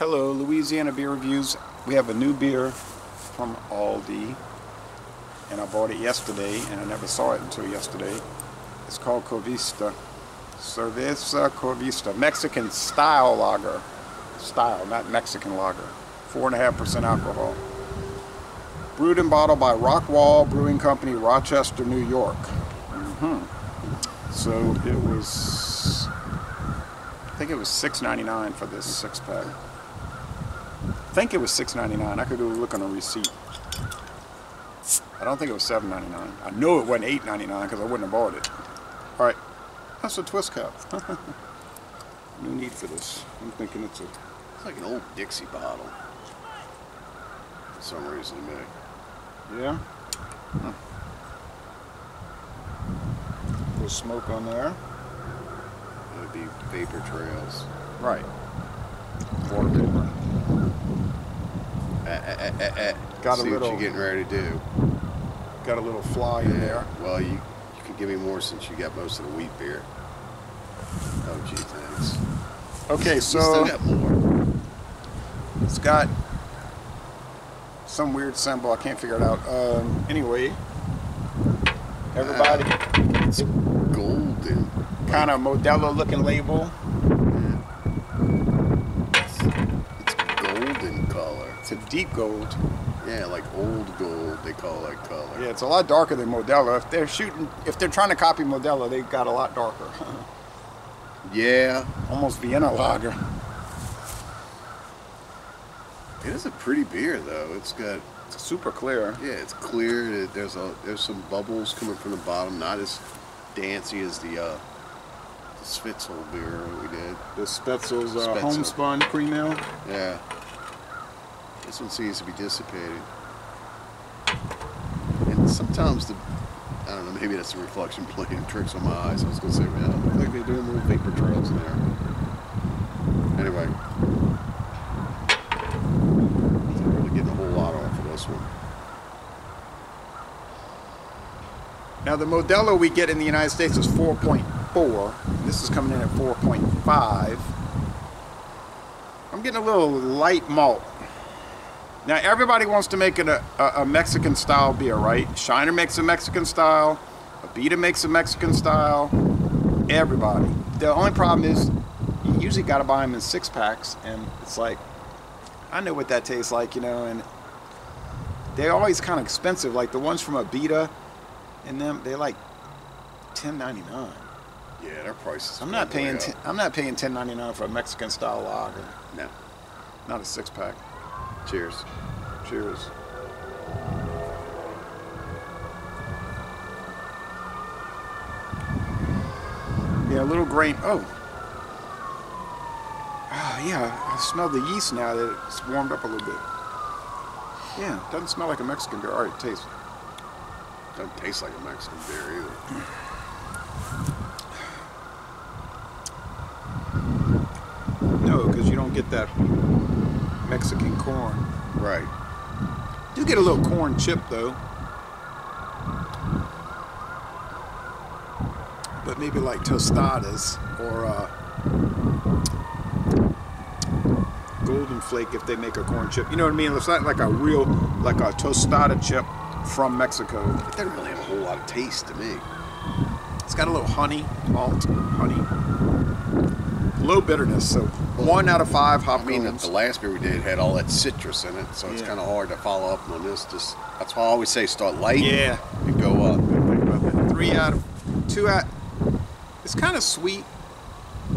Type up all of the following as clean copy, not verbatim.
Hello, Louisiana Beer Reviews. We have a new beer from Aldi, and I bought it yesterday, and I never saw it until yesterday. It's called Covista. Cerveza Covista. Mexican style lager. Style, not Mexican lager. 4.5% alcohol. Brewed and bottled by Rock Wall Brewing Company, Rochester, New York. So it was, I think it was $6.99 for this 6-pack. I think it was $6.99. I could go look on a receipt. I don't think it was $7.99. I know it wasn't $8.99 because I wouldn't have bought it. All right, that's a twist cap. No need for this. I'm thinking it's like an old Dixie bottle. For some reason to me. Yeah. There's smoke on there. It would be vapor trails. Right. Water vapor. Got See a little. what you're getting ready to do. Got a little fly in there. Well, you can give me more since you got most of the wheat beer. Oh, gee, thanks. Okay, so you still got more. It's got some weird symbol. I can't figure it out. Anyway, everybody. It's golden. Kind of Modelo looking label. It's golden color. It's a deep gold. Yeah, like old gold, they call that color. Yeah, it's a lot darker than Modelo. If they're trying to copy Modelo, they got a lot darker. Yeah. Almost Vienna lager. It is a pretty beer though. It's super clear. Yeah, it's clear. There's some bubbles coming from the bottom, not as dancy as the Spitzel beer we did. The Spitzel's homespun cream ale. Yeah. This one seems to be dissipated. And sometimes I don't know, maybe that's the reflection playing tricks on my eyes. I was going to say, man, I look like they're doing little vapor trails in there. Anyway. I'm really getting a whole lot off of this one. Now the Modelo we get in the United States is 4.4. This is coming in at 4.5. I'm getting a little light malt. Now everybody wants to make it a Mexican style beer, right? Shiner makes a Mexican style, Abita makes a Mexican style, everybody. The only problem is you usually got to buy them in 6-packs, and it's like, I know what that tastes like, you know, and they're always kind of expensive. Like the ones from Abita and them, they're like $10.99. Yeah, their prices. I'm not paying $10.99 for a Mexican style lager. No. Not a 6-pack. Cheers. Cheers. Yeah, a little grain. Oh, yeah, I smell the yeast now that it's warmed up a little bit. Yeah, doesn't smell like a Mexican beer. All right, taste. Doesn't taste like a Mexican beer either. No, because you don't get that Mexican corn. Right. You get a little corn chip though. But maybe like tostadas or Golden Flake if they make a corn chip. You know what I mean? It's not like a real, like a tostada chip from Mexico. It doesn't really have a whole lot of taste to me. It's got a little honey, malt, honey. Low bitterness, so 1 out of 5 hop. I mean, the last beer we did had all that citrus in it, so it's kind of hard to follow up on this. That's why I always say start light. Yeah. And go up. Think about that. 3 out of 2 out. It's kind of sweet.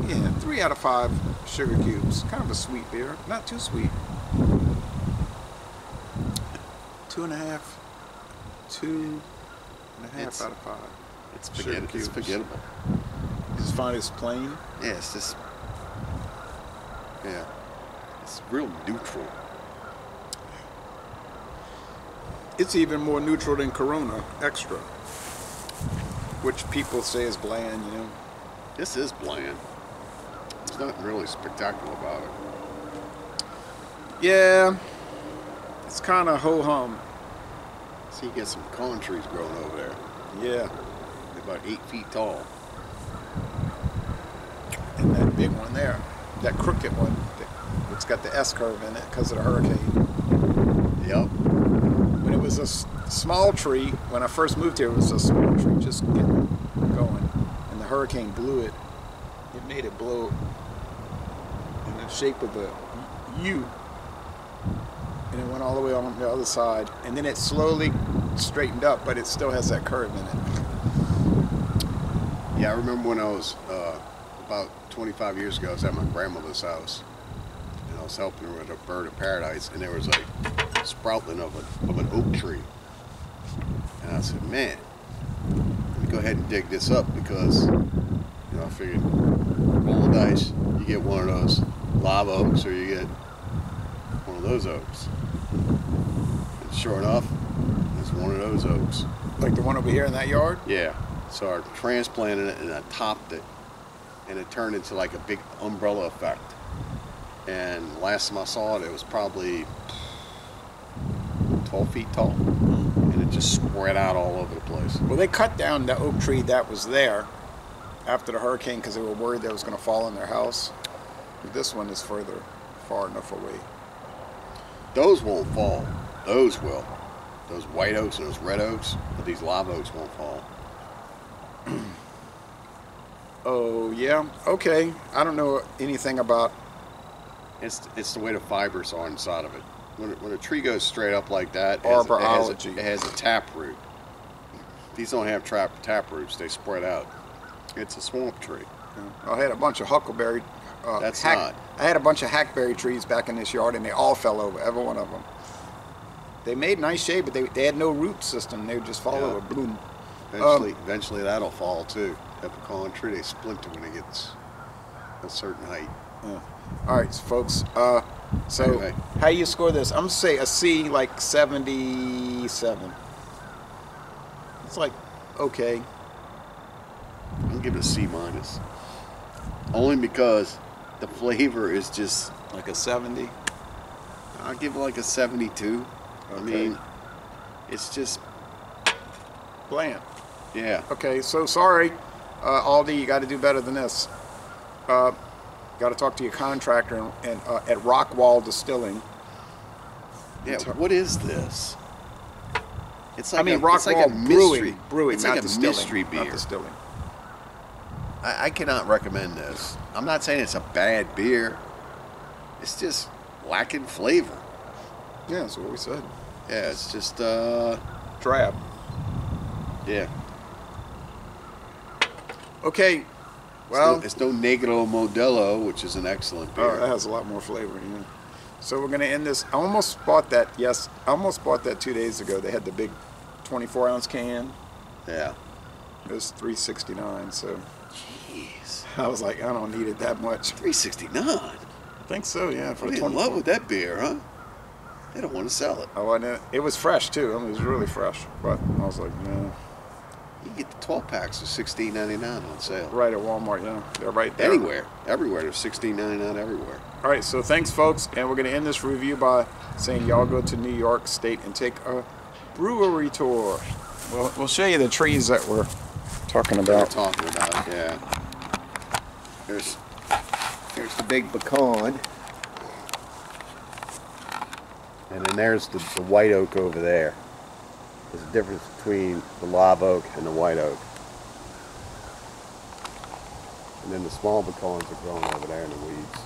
Yeah, 3 out of 5 sugar cubes. Kind of a sweet beer, not too sweet. 2.5. 2.5 out of 5. It's forgettable. You just find it's plain. Yeah, it's just. Yeah, it's real neutral. It's even more neutral than Corona Extra, which people say is bland, you know. This is bland. There's nothing really spectacular about it. Yeah, it's kind of ho-hum. See, you get some corn trees growing over there. Yeah. They're about 8 feet tall. And that big one there, that crooked one, it's It's got the S curve in it because of the hurricane. Yep. When it was a small tree, when I first moved here, it was a small tree just getting going. And the hurricane blew it. It made it blow in the shape of a U. And it went all the way on the other side. And then it slowly straightened up, but it still has that curve in it. Yeah, I remember when I was about 25 years ago, I was at my grandmother's house. And I was helping her with a bird of paradise. And there was a sproutling of an oak tree. And I said, man, let me go ahead and dig this up because, I figured roll the dice, you get one of those live oaks or you get one of those oaks. And sure enough, it's one of those oaks. Like the one over here in that yard? Yeah. So I transplanted it and I topped it and it turned into like a big umbrella effect. And last time I saw it, it was probably 12 feet tall. And it just spread out all over the place. Well, they cut down the oak tree that was there after the hurricane because they were worried that it was going to fall on their house. But this one is far enough away. Those won't fall. Those will. Those white oaks and those red oaks, but these live oaks won't fall. Oh, yeah? Okay. I don't know anything about... It's the way the fibers are inside of it. When a tree goes straight up like that, Arborology. it has a tap root. These don't have tap roots. They spread out. It's a swamp tree. Yeah. I had a bunch of huckleberry... I had a bunch of hackberry trees back in this yard, and they all fell over, every one of them. They made nice shade, but they had no root system. They would just fall over. Boom. Eventually that'll fall too. That pecan tree, they splinter when it gets a certain height. Yeah. All right, folks. So anyway. How you score this? I'm gonna say a C, like 77. It's like okay. I'm gonna give it a C minus. Only because the flavor is just Like a 70. I'll give it like a 72. Okay. I mean, it's just Bland. yeah. Okay, so sorry, Aldi, you got to do better than this. Got to talk to your contractor and at Rock Wall Distilling. Yeah. What is this? It's like Rock Wall Brewing. It's not like a distilling, mystery beer. Not distilling. I cannot recommend this. I'm not saying it's a bad beer. It's just lacking flavor. Yeah, that's what we said. Yeah, it's just Drab. yeah. Okay, well, It's no Negro Modelo, which is an excellent beer. that has a lot more flavor. Yeah. So we're gonna end this. I almost bought that. Yes, I almost bought that 2 days ago. They had the big 24-ounce can. Yeah. It was $3.69. So Jeez. I was like, I don't need it that much. $3.69. I think so. Yeah, for I'm the in 24. love with that beer, huh? They don't want to sell it. Oh, and it was fresh too. I mean, it was really fresh. But I was like, no. You can get the 12 packs for $16.99 on sale. Right at Walmart, yeah. They're right there. Anywhere. Everywhere. They're $16.99 everywhere. All right, so thanks, folks. And we're going to end this review by saying y'all go to New York State and take a brewery tour. We'll show you the trees that we're talking about. Yeah. Here's the big pecan. And then there's the white oak over there. There's a difference between the live oak and the white oak. And then the small pecans are growing over there in the weeds.